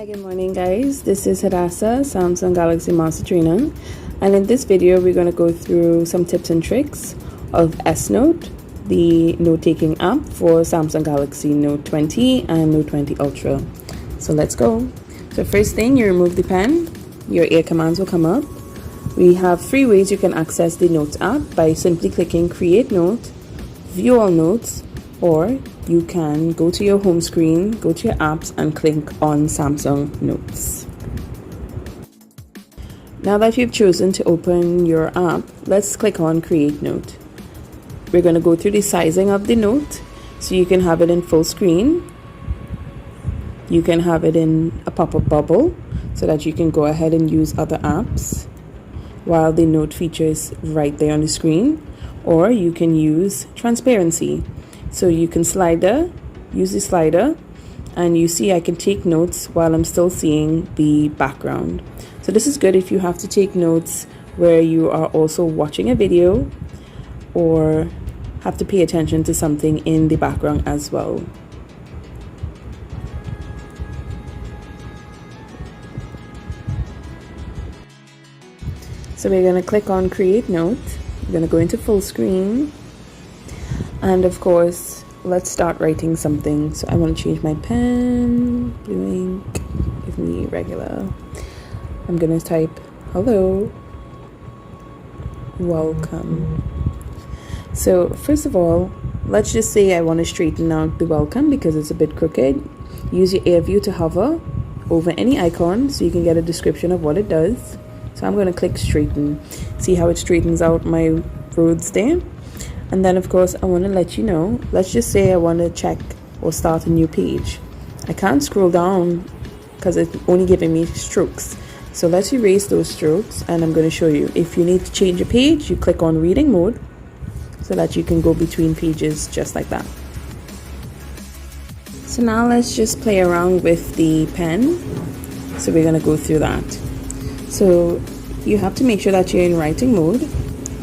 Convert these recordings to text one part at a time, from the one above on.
Hi, good morning guys. This is Hadassah, Samsung Galaxy Master Trainer, and in this video we're going to go through some tips and tricks of Snote, the note-taking app for Samsung Galaxy Note 20 and Note 20 Ultra. So let's go. So first thing, you remove the pen, your air commands will come up. We have 3 ways you can access the Notes app: by simply clicking Create Note, View All Notes, or you can go to your home screen, go to your apps and click on Samsung Notes. Now that you've chosen to open your app, let's click on Create Note. We're going to go through the sizing of the note, so you can have it in full screen. You can have it in a pop-up bubble so that you can go ahead and use other apps while the note feature is right there on the screen, or you can use transparency. So you can use the slider, and you see I can take notes while I'm still seeing the background. So this is good if you have to take notes where you are also watching a video or have to pay attention to something in the background as well. So we're going to click on Create Note. We're going to go into full screen. And of course, let's start writing something. So I want to change my pen, blue ink, give me regular. I'm going to type hello, welcome. So first of all, let's just say I want to straighten out the welcome because it's a bit crooked. Use your air view to hover over any icon so you can get a description of what it does. So I'm going to click straighten. See how it straightens out my roads there? And then of course I want to let you know, let's just say I want to check or start a new page. I can't scroll down because it's only giving me strokes. So let's erase those strokes, and I'm going to show you. If you need to change a page, you click on reading mode so that you can go between pages just like that. So now let's just play around with the pen. So we're going to go through that. So you have to make sure that you're in writing mode,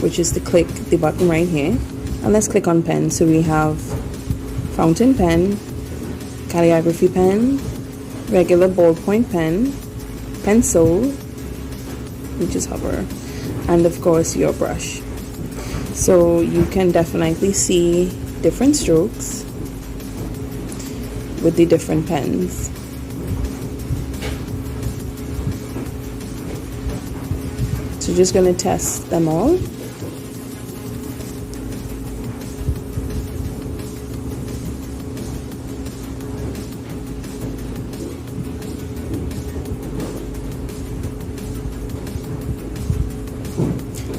which is to click the button right here. And let's click on pen. So we have fountain pen, calligraphy pen, regular ballpoint pen, pencil, you just hover, and of course your brush. So you can definitely see different strokes with the different pens. So just going to test them all.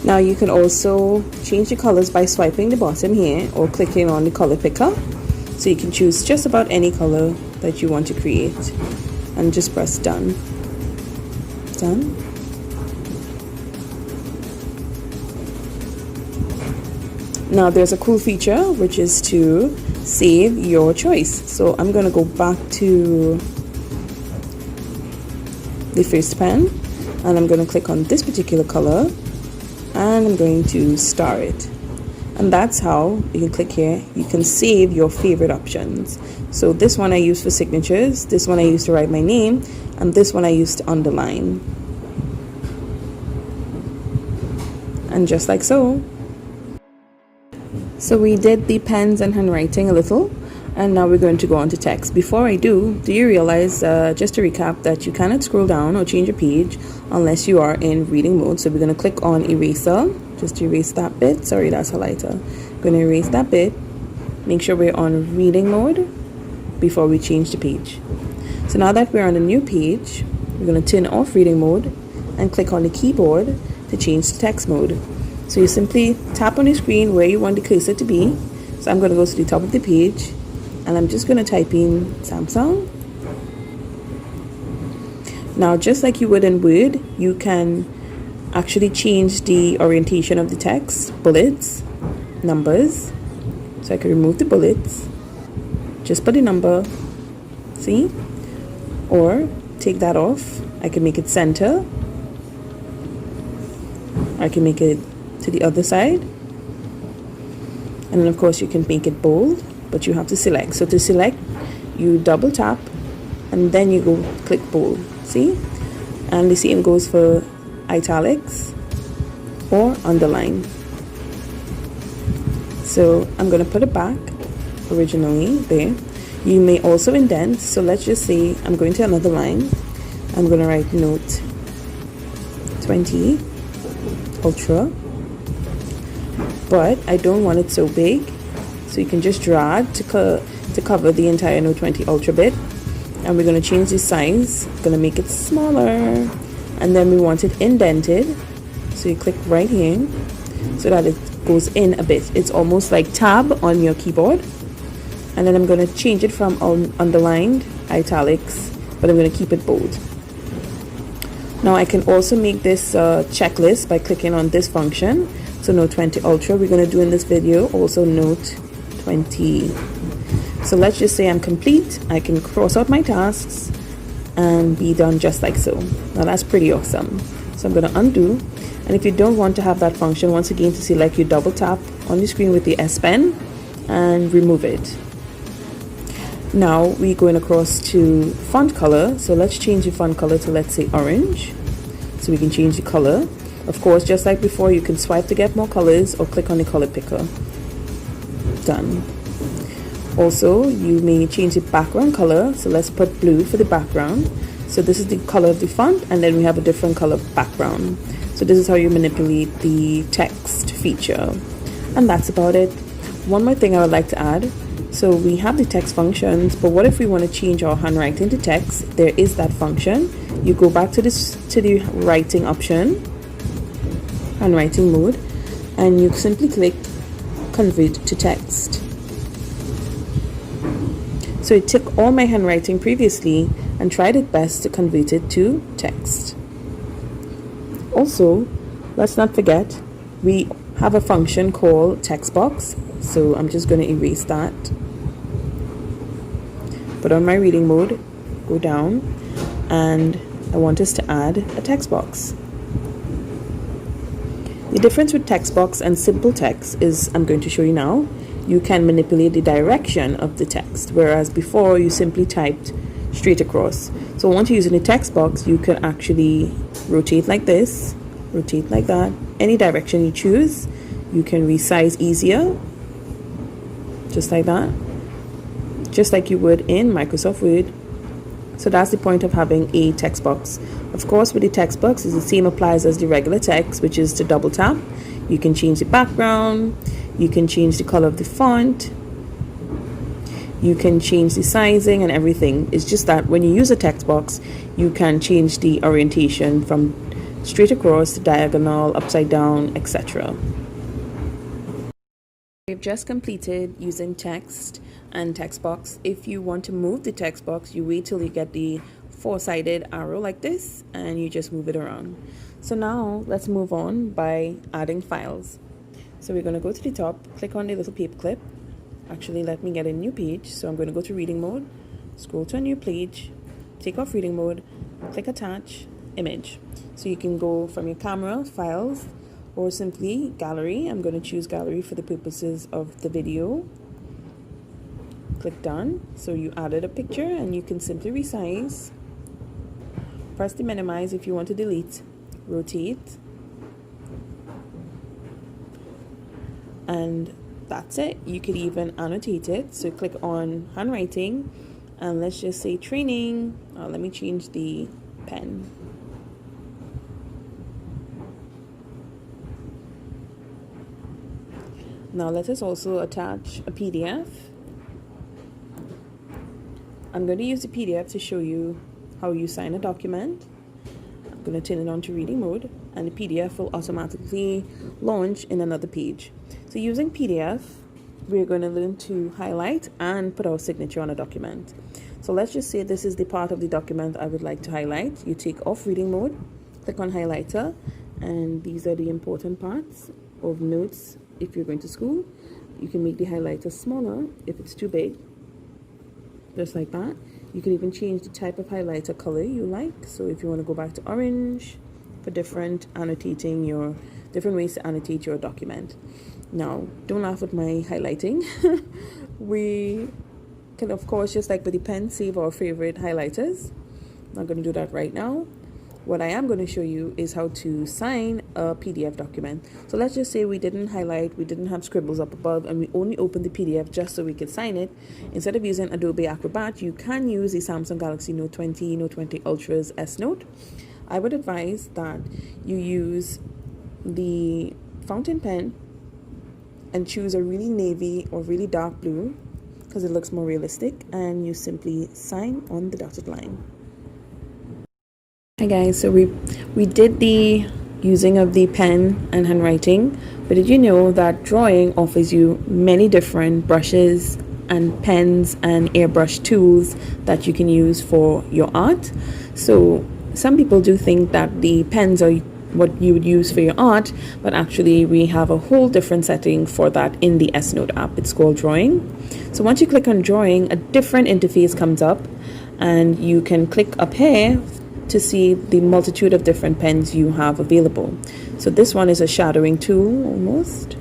Now you can also change the colors by swiping the bottom here or clicking on the color picker. So you can choose just about any color that you want to create and just press done. Done. Now there's a cool feature which is to save your choice. So I'm going to go back to the first pen, and I'm going to click on this particular color, and I'm going to star it. And that's how you can click here, you can save your favorite options. So this one I use for signatures, this one I use to write my name, and this one I use to underline. And just like so. So we did the pens and handwriting a little, and now we're going to go on to text. Before I do you realize, just to recap, that you cannot scroll down or change a page unless you are in reading mode. So we're going to click on eraser, just to erase that bit. Sorry, that's highlighter. I'm going to erase that bit. Make sure we're on reading mode before we change the page. So now that we're on a new page, we're going to turn off reading mode and click on the keyboard to change to text mode. So you simply tap on the screen where you want the cursor to be. So I'm going to go to the top of the page, and I'm just going to type in Samsung. Now just like you would in Word, you can actually change the orientation of the text, bullets, numbers. So I can remove the bullets, just put the number, see? Or take that off. I can make it center. I can make it to the other side, and then of course you can make it bold, but you have to select. So to select, you double tap and then you go click bold. See? And the same goes for italics or underline. So I'm going to put it back originally there. You may also indent. So let's just say I'm going to another line. I'm going to write Note 20 Ultra, but I don't want it so big, so you can just drag to cover the entire Note 20 Ultra bit. And we're going to change the size, going to make it smaller, and then we want it indented, so you click right here so that it goes in a bit. It's almost like tab on your keyboard. And then I'm going to change it from underlined italics, but I'm going to keep it bold. Now I can also make this checklist by clicking on this function. So Note 20 Ultra, we're going to do in this video also Note 20. So let's just say I'm complete. I can cross out my tasks and be done just like so. Now that's pretty awesome. So I'm going to undo. And if you don't want to have that function, once again to select, you double tap on the screen with the S Pen and remove it. Now we're going across to font color. So let's change the font color to, let's say, orange. So we can change the color. Of course, just like before, you can swipe to get more colors or click on the color picker. Done. Also, you may change the background color. So let's put blue for the background. So this is the color of the font, and then we have a different color background. So this is how you manipulate the text feature. And that's about it. One more thing I would like to add. So we have the text functions, but what if we want to change our handwriting to text? There is that function. You go back to the writing option, handwriting mode, and you simply click convert to text. So it took all my handwriting previously and tried its best to convert it to text. Also, let's not forget, we have a function called text box. So I'm just going to erase that. Put on my reading mode, go down, and I want us to add a text box. The difference with text box and simple text is, I'm going to show you now, you can manipulate the direction of the text, whereas before you simply typed straight across. So once you're using a text box, you can actually rotate like this, rotate like that, any direction you choose. You can resize easier, just like that, just like you would in Microsoft Word. So that's the point of having a text box. Of course, with the text box, it's the same applies as the regular text, which is to double tap. You can change the background, you can change the color of the font, you can change the sizing and everything. It's just that when you use a text box, you can change the orientation from straight across to diagonal, upside down, etc. We've just completed using text and text box. If you want to move the text box, you wait till you get the four-sided arrow like this and you just move it around. So now let's move on by adding files. So we're going to go to the top, click on the little paper clip. Actually, let me get a new page. So I'm going to go to reading mode, scroll to a new page, take off reading mode, click attach, image. So you can go from your camera, files, or simply gallery. I'm going to choose gallery for the purposes of the video. Click done. So you added a picture and you can simply resize. Press the minimize if you want to delete. Rotate. And that's it. You could even annotate it. So click on handwriting and let's just say training. Let me change the pen. Now let us also attach a PDF. I'm going to use the PDF to show you how you sign a document. I'm going to turn it on to reading mode and the PDF will automatically launch in another page. So using PDF, we're going to learn to highlight and put our signature on a document. So let's just say this is the part of the document I would like to highlight. You take off reading mode, click on highlighter, and these are the important parts of notes. If you're going to school, you can make the highlighter smaller if it's too big, just like that. You can even change the type of highlighter color you like. So if you want to go back to orange for different ways to annotate your document. Now, don't laugh at my highlighting. We can, of course, just like with the pen, save our favorite highlighters. I'm not going to do that right now. What I am going to show you is how to sign a PDF document. So let's just say we didn't highlight, we didn't have scribbles up above, and we only opened the PDF just so we could sign it. Instead of using Adobe Acrobat, you can use the Samsung Galaxy Note 20, Note 20 Ultra's S Note. I would advise that you use the fountain pen and choose a really navy or really dark blue because it looks more realistic, and you simply sign on the dotted line. Hi guys, so we did the using of the pen and handwriting, but did you know that drawing offers you many different brushes and pens and airbrush tools that you can use for your art? So some people do think that the pens are what you would use for your art, but actually we have a whole different setting for that in the S Note app. It's called Drawing. So once you click on Drawing, a different interface comes up, and you can click up here to see the multitude of different pens you have available. So this one is a shadowing tool, almost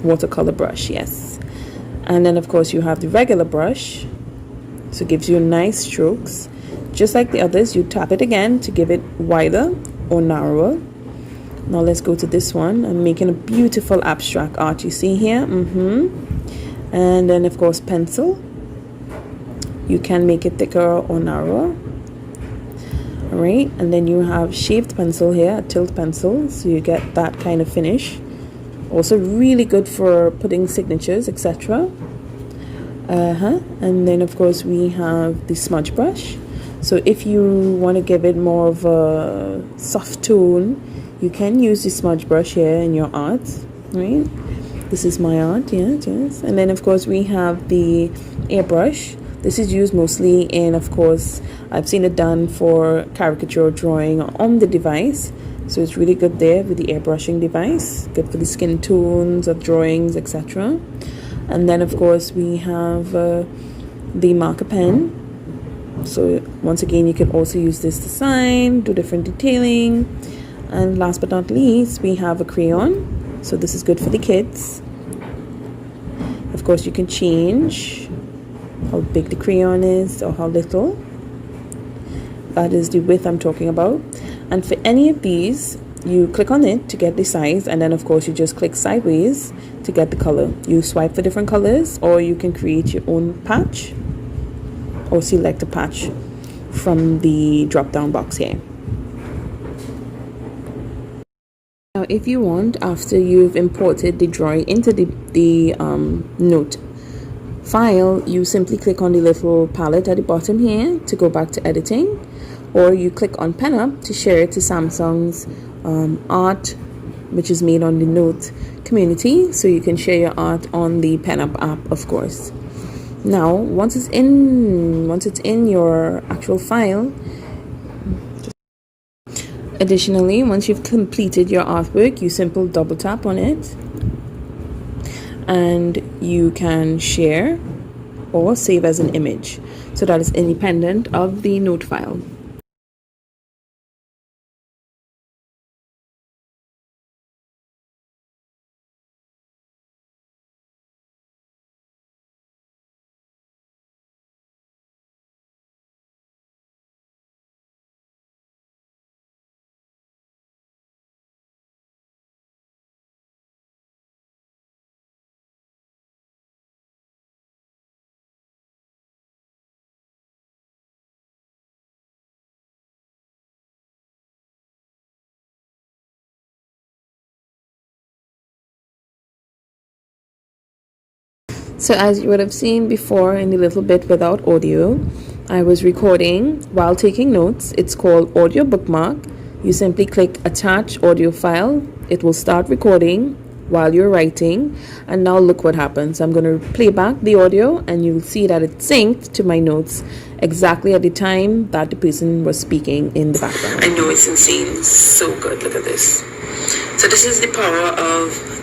watercolor brush, yes. And then of course you have the regular brush, so it gives you nice strokes. Just like the others, you tap it again to give it wider or narrower. Now let's go to this one. I'm making a beautiful abstract art, you see here. And then of course pencil, you can make it thicker or narrower. Alright, and then you have shaped pencil here, a tilt pencil, so you get that kind of finish. Also really good for putting signatures, etc. And then of course we have the smudge brush. So if you want to give it more of a soft tone, you can use the smudge brush here in your art, right? This is my art, yes. And then of course we have the airbrush. This is used mostly in, of course, I've seen it done for caricature drawing on the device. So it's really good there with the airbrushing device. Good for the skin tones of drawings, etc. And then of course we have the marker pen. So once again, you can also use this to sign, do different detailing. And last but not least, we have a crayon. So this is good for the kids. Of course, you can change how big the crayon is or how little. That is the width I'm talking about. And for any of these, you click on it to get the size, and then of course you just click sideways to get the color. You swipe for different colors, or you can create your own patch or select a patch from the drop down box here. Now if you want, after you've imported the drawing into the note file, you simply click on the little palette at the bottom here to go back to editing, or you click on pen up to share it to Samsung's art, which is made on the Note community, so you can share your art on the pen up app, of course. Now once it's in your actual file, additionally, once you've completed your artwork, you simply double tap on it and you can share or save as an image, so that is independent of the note file. So as you would have seen before in the little bit without audio, I was recording while taking notes. It's called audio bookmark. You simply click attach audio file. It will start recording while you're writing. And now look what happens. I'm going to play back the audio and you'll see that it synced to my notes exactly at the time that the person was speaking in the background. I know it's insane. So good. Look at this. So this is the power of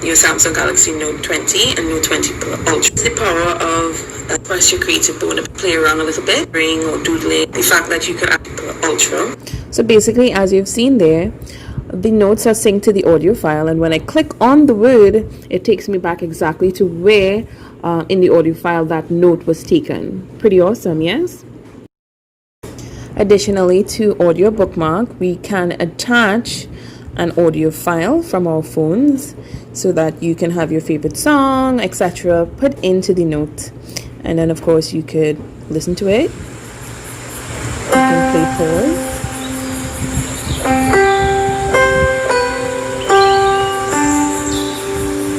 your Samsung Galaxy Note 20 and Note 20 Ultra. The power of press your creative board and play around a little bit, ring or doodling. The fact that you can add Ultra. So basically, as you've seen there, the notes are synced to the audio file, and when I click on the word, it takes me back exactly to where in the audio file that note was taken. Pretty awesome, yes? Additionally, to audio bookmark, we can attach an audio file from our phones so that you can have your favorite song, etc., put into the note. And then, of course, you could listen to it. You can play pause.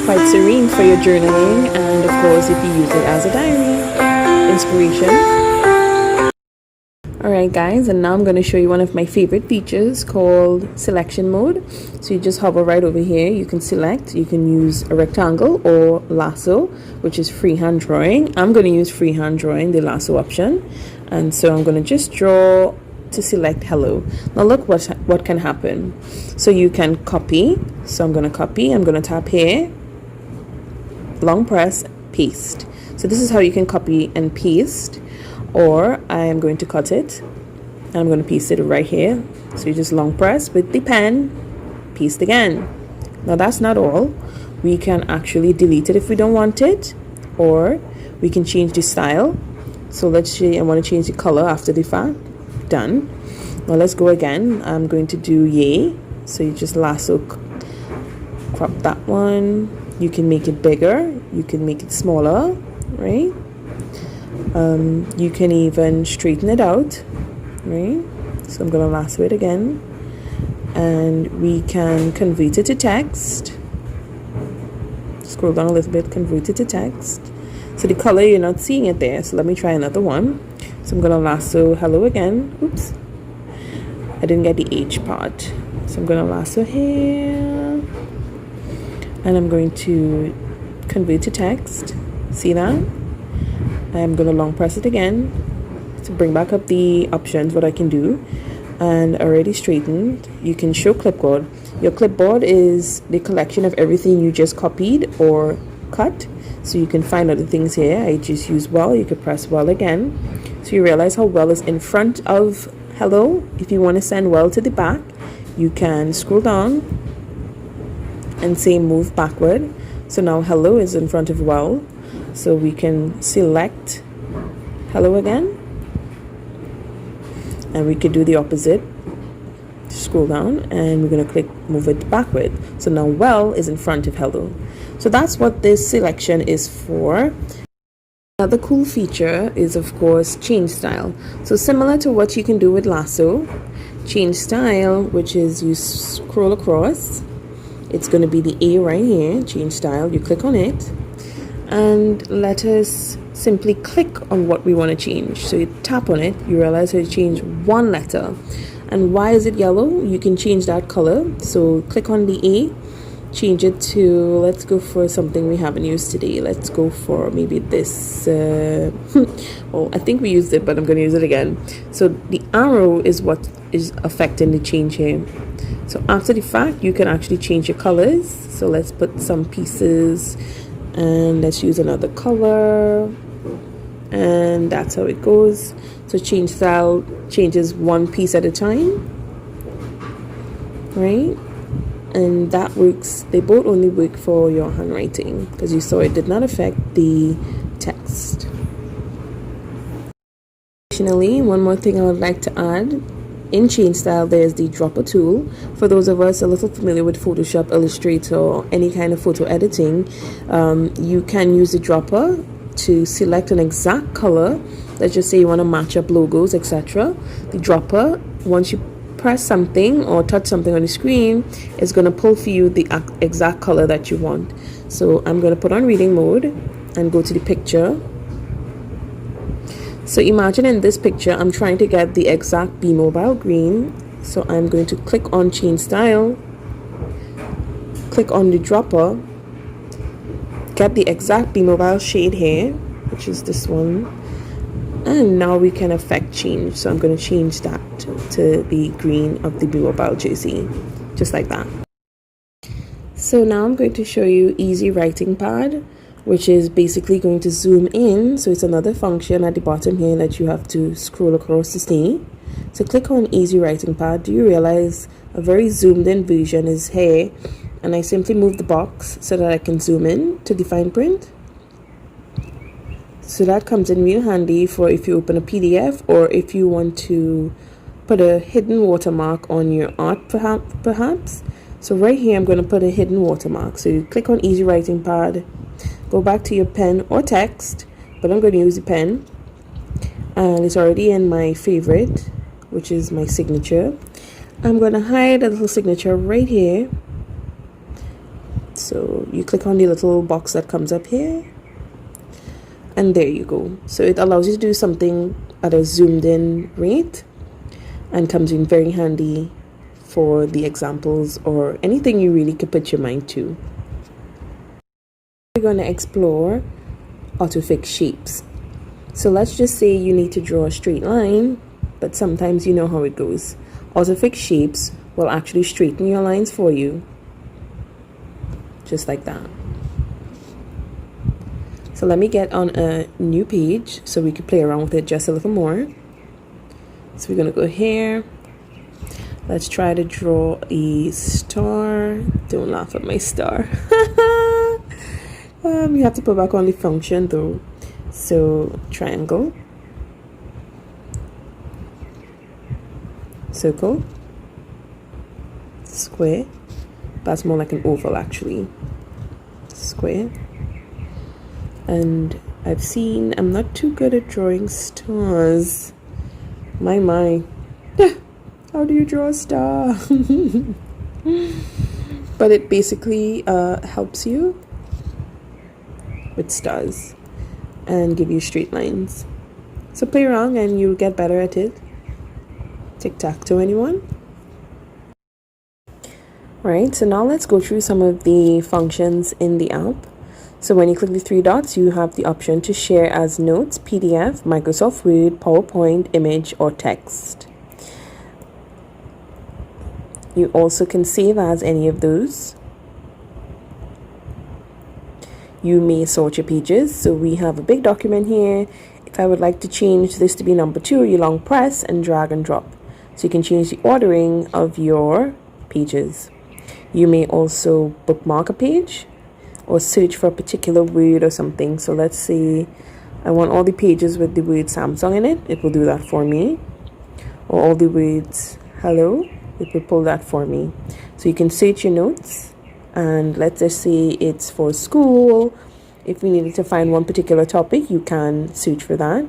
Quite serene for your journaling, and of course, if you use it as a diary, inspiration. Alright guys, and now I'm going to show you one of my favorite features called selection mode. So you just hover right over here, you can select, you can use a rectangle or lasso, which is freehand drawing. I'm going to use freehand drawing, the lasso option. And so I'm going to just draw to select hello. Now look what can happen. So you can copy, so I'm going to copy, I'm going to tap here, long press, paste. So this is how you can copy and paste. Or I am going to cut it and I'm going to paste it right here. So you just long press with the pen, paste again. Now that's not all. We can actually delete it if we don't want it, or we can change the style. So let's say I want to change the color after the fact. Done. Now let's go again. I'm going to do yay. So you just lasso, crop that one. You can make it bigger. You can make it smaller, right? You can even straighten it out, right? So I'm going to lasso it again, and we can convert it to text. Scroll down a little bit, convert it to text. So the color, you're not seeing it there, so let me try another one. So I'm going to lasso hello again. Oops, I didn't get the H part. So I'm going to lasso here, and I'm going to convert to text. See that? I'm going to long press it again to bring back up the options, what I can do. And already straightened. You can show clipboard. Your clipboard is the collection of everything you just copied or cut. So you can find other things here. I just use well. You could press well again. So you realize how well is in front of hello. If you want to send well to the back, you can scroll down and say move backward. So now hello is in front of well. So we can select hello again, and we could do the opposite. Scroll down and we're going to click move it backward. So now well is in front of hello. So that's what this selection is for. Another cool feature is of course change style. So similar to what you can do with lasso, change style, which is you scroll across, it's going to be the A right here, change style. You click on it, and let us simply click on what we want to change. So you tap on it, you realize how to change one letter. And why is it yellow? You can change that color. So click on the A, change it to, let's go for something we haven't used today. Let's go for maybe this, well, I think we used it, but I'm going to use it again. So the arrow is what is affecting the change here. So after the fact, you can actually change your colors. So let's put some pieces, and let's use another color, and that's how it goes. So change style changes one piece at a time, right? And that works. They both only work for your handwriting, because you saw it did not affect the text. Additionally, one more thing I would like to add. In change style, there's the dropper tool. For those of us a little familiar with Photoshop, Illustrator, or any kind of photo editing, you can use the dropper to select an exact color. Let's just say you want to match up logos, etc. The dropper, once you press something or touch something on the screen, is going to pull for you the exact color that you want. So I'm going to put on reading mode and go to the picture. So imagine in this picture, I'm trying to get the exact B Mobile green. So I'm going to click on change style, click on the dropper, get the exact B Mobile shade here, which is this one. And now we can affect change. So I'm going to change that to the green of the B Mobile jersey, just like that. So now I'm going to show you Easy Writing Pad, which is basically going to zoom in. So it's another function at the bottom here that you have to scroll across to see. So click on Easy Writing Pad. Do you realize a very zoomed in version is here? And I simply move the box so that I can zoom in to the fine print. So that comes in real handy for if you open a PDF or if you want to put a hidden watermark on your art perhaps. So right here I'm going to put a hidden watermark. So you click on easy writing pad, go back to your pen or text, but I'm going to use the pen, and it's already in my favorite, which is my signature. I'm going to hide a little signature right here. So you click on the little box that comes up here, and there you go. So it allows you to do something at a zoomed in rate and comes in very handy for the examples or anything you really could put your mind to. We're going to explore autofix shapes. So let's just say you need to draw a straight line, but sometimes you know how it goes. Autofix shapes will actually straighten your lines for you, just like that. So let me get on a new page so we can play around with it just a little more. So we're going to go here. Let's try to draw a star. Don't laugh at my star. You have to put back on the function though. So triangle, circle, square. That's more like an oval actually. Square. And I'm not too good at drawing stars. My. How do you draw a star? But it basically helps you with stars and give you straight lines. So play around and you'll get better at it. Tic-tac-toe, anyone? Right, so now let's go through some of the functions in the app. So when you click the three dots, you have the option to share as notes, PDF, Microsoft Word, PowerPoint, image, or text. You also can save as any of those. You may sort your pages. So we have a big document here. If I would like to change this to be number 2, you long press and drag and drop. So you can change the ordering of your pages. You may also bookmark a page or search for a particular word or something. So let's say I want all the pages with the word Samsung in it. It will do that for me. Or all the words hello. It will pull that for me. So you can search your notes, and let's just say it's for school. If you needed to find one particular topic, you can search for that.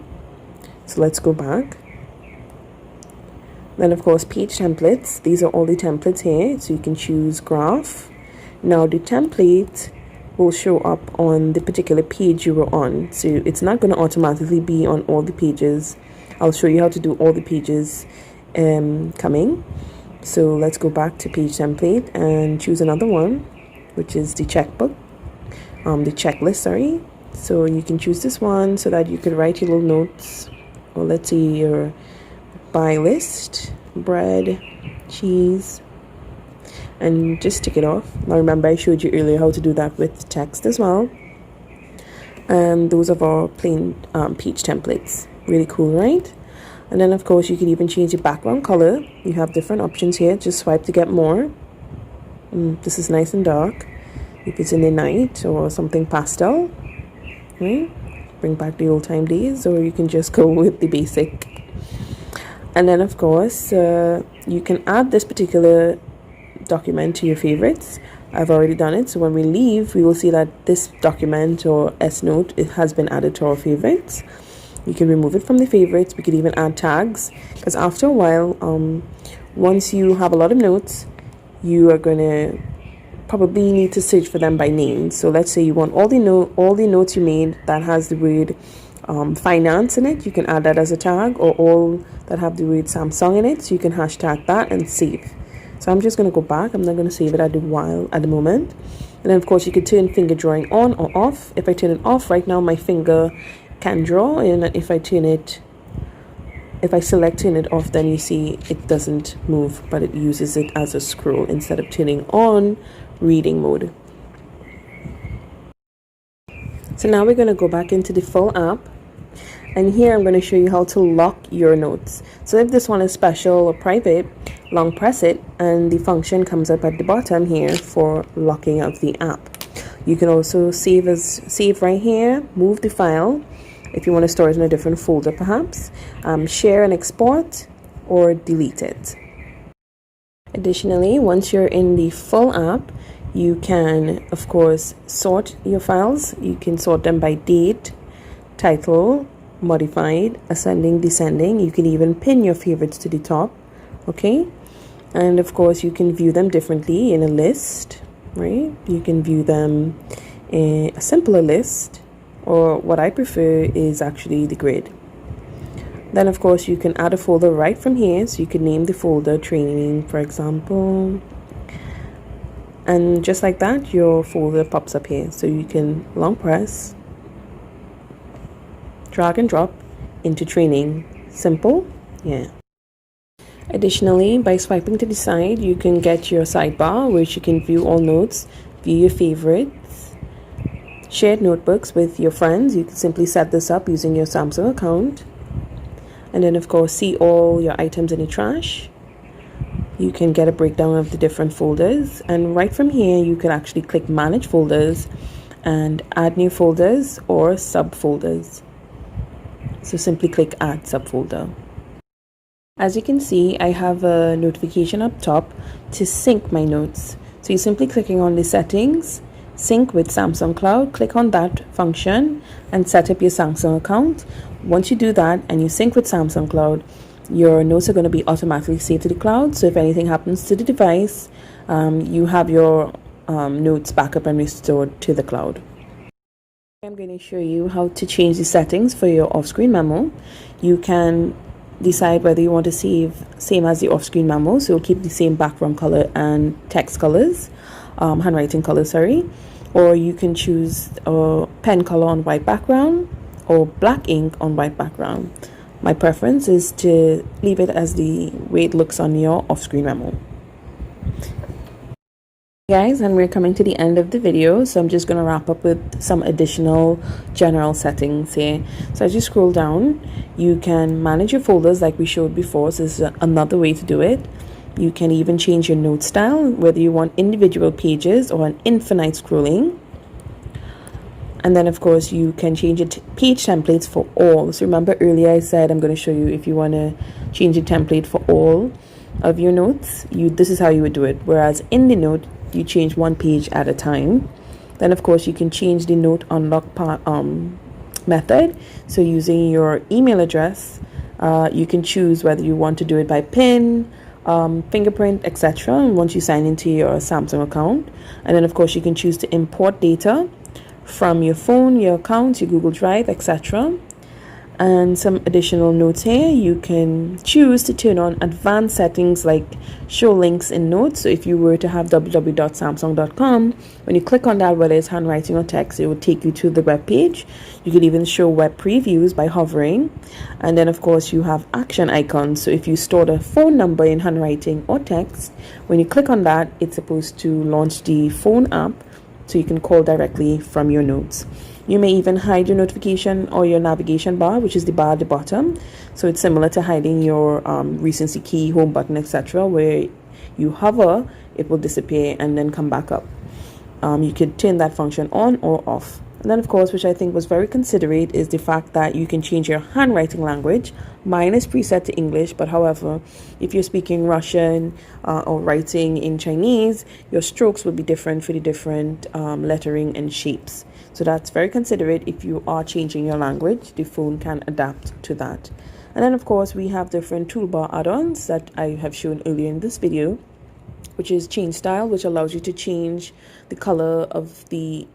So let's go back. Then of course page templates. These are all the templates here. So you can choose graph. Now the template will show up on the particular page you were on. So it's not going to automatically be on all the pages. I'll show you how to do all the pages coming. So let's go back to page template and choose another one, which is the checkbook, the checklist, sorry. So you can choose this one so that you could write your little notes, or let's say your buy list, bread, cheese, and just tick it off. Now remember I showed you earlier how to do that with text as well. And those are our plain page templates. Really cool, right? And then of course you can even change the background color. You have different options here. Just swipe to get more. This is nice and dark. If it's in the night or something pastel, right? Bring back the old time days, or you can just go with the basic. And then of course you can add this particular document to your favorites. I've already done it, so when we leave we will see that this document or Snote, it has been added to our favorites. You can remove it from the favorites. We could even add tags, because after a while, once you have a lot of notes, you are going to probably need to search for them by name. So let's say you want all the notes you made that has the word finance in it. You can add that as a tag, or all that have the word Samsung in it. So you can hashtag that and save. So I'm just going to go back. I'm not going to save it at the moment. And then of course you could turn finger drawing on or off. If I turn it off right now, my finger can draw, and if I select turn it off, then you see it doesn't move, but it uses it as a scroll instead of turning on reading mode. So now we're going to go back into the full app, and here I'm going to show you how to lock your notes. So if this one is special or private, long press it and the function comes up at the bottom here for locking of the app. You can also save right here, move the file, if you want to store it in a different folder perhaps, share and export, or delete it. Additionally, once you're in the full app, you can of course sort your files. You can sort them by date, title, modified, ascending, descending. You can even pin your favorites to the top. Okay, and of course you can view them differently in a list, right? You can view them in a simpler list, or what I prefer is actually the grid. Then of course you can add a folder right from here, so you can name the folder training, for example, and just like that your folder pops up here. So you can long press, drag and drop into training. Simple, yeah. Additionally, by swiping to the side, you can get your sidebar, which you can view all notes, view your favorites, shared notebooks with your friends. You can simply set this up using your Samsung account. And then of course see all your items in the trash. You can get a breakdown of the different folders, and right from here you can actually click manage folders and add new folders or subfolders. So simply click add subfolder. As you can see, I have a notification up top to sync my notes. So you're simply clicking on the settings, sync with Samsung Cloud, click on that function and set up your Samsung account. Once you do that and you sync with Samsung Cloud, your notes are going to be automatically saved to the cloud. So if anything happens to the device, you have your notes back up and restored to the cloud. I'm going to show you how to change the settings for your off-screen memo. You can decide whether you want to save same as the off-screen memo, so keep the same background color and text colors, handwriting color, sorry, or you can choose pen color on white background or black ink on white background. My preference is to leave it as the way it looks on your off-screen memo. Guys, and we're coming to the end of the video, so I'm just going to wrap up with some additional general settings here. So as you scroll down, you can manage your folders like we showed before. So this is another way to do it. You can even change your note style, whether you want individual pages or an infinite scrolling. And then of course you can change it page templates for all. So remember earlier I said I'm going to show you if you want to change the template for all of your notes, this is how you would do it. Whereas in the note you change one page at a time. Then of course you can change the note unlock method. So using your email address, you can choose whether you want to do it by PIN, fingerprint, etc. And once you sign into your Samsung account, and then of course you can choose to import data from your phone, your account, your Google Drive, etc. And some additional notes here, you can choose to turn on advanced settings like show links in notes. So if you were to have www.samsung.com, when you click on that, whether it's handwriting or text, it will take you to the web page. You could even show web previews by hovering. And then of course you have action icons. So if you stored a phone number in handwriting or text, when you click on that, it's supposed to launch the phone app so you can call directly from your notes. You may even hide your notification or your navigation bar, which is the bar at the bottom. So it's similar to hiding your recency key, home button, etc. Where you hover, it will disappear and then come back up. You could turn that function on or off. And then of course, which I think was very considerate, is the fact that you can change your handwriting language. Mine is preset to English, but however, if you're speaking Russian or writing in Chinese, your strokes will be different for the different lettering and shapes. So that's very considerate. If you are changing your language, the phone can adapt to that. And then of course, we have different toolbar add-ons that I have shown earlier in this video, which is change style, which allows you to change the color of the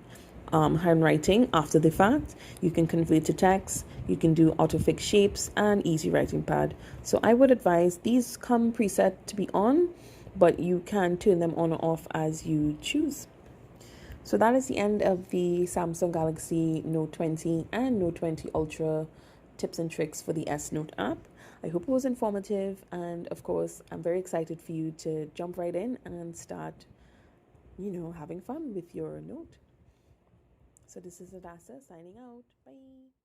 handwriting after the fact. You can convert to text, you can do autofix shapes and easy writing pad. So I would advise these come preset to be on, but you can turn them on or off as you choose. So that is the end of the Samsung Galaxy Note 20 and Note 20 Ultra tips and tricks for the S Note app. I hope it was informative, and of course I'm very excited for you to jump right in and start, having fun with your note. So this is Adasa signing out. Bye.